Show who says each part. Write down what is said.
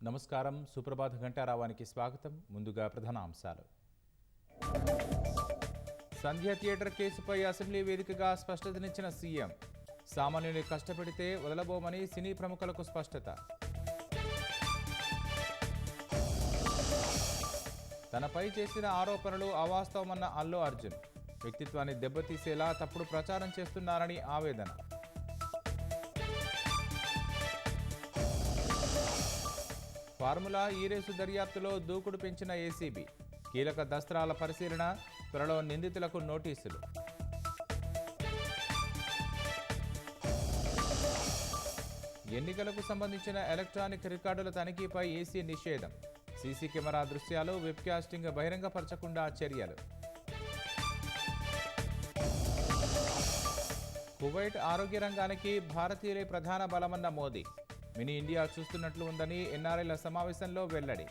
Speaker 1: నమస్కారం. సుప్రభాత ఘంటారావానికి స్వాగతం. ముందుగా ప్రధాన అంశాలు. సంధ్య థియేటర్ కేసుపై అసెంబ్లీ వేదికగా స్పష్టతనిచ్చిన సీఎం. సామాన్యుని కష్టపెడితే వదలబోమని సినీ ప్రముఖులకు స్పష్టత. తనపై చేసిన ఆరోపణలు అవాస్తవమన్న అల్లు అర్జున్. వ్యక్తిత్వాన్ని దెబ్బతీసేలా తప్పుడు ప్రచారం చేస్తున్నారని ఆవేదన. ఫార్ములా ఈ రేసు దర్యాప్తులో దూకుడు పెంచిన ఏసీబీ. కీలక దస్త్రాల పరిశీలన, త్వరలో నిందితులకు నోటీసులు. ఎన్నికలకు సంబంధించిన ఎలక్ట్రానిక్ రికార్డుల తనిఖీపై ఈసీ నిషేధం. సీసీ కెమెరా దృశ్యాలు, వెబ్కాస్టింగ్ బహిరంగపరచకుండా చర్యలు. కువైట్ ఆరోగ్య రంగానికి భారతీయులే ప్రధాన బలమన్న మోదీ. మినీ ఇండియా చూస్తున్నట్లు ఉందని ఎన్ఆర్ఐల సమావేశంలో వెల్లడి.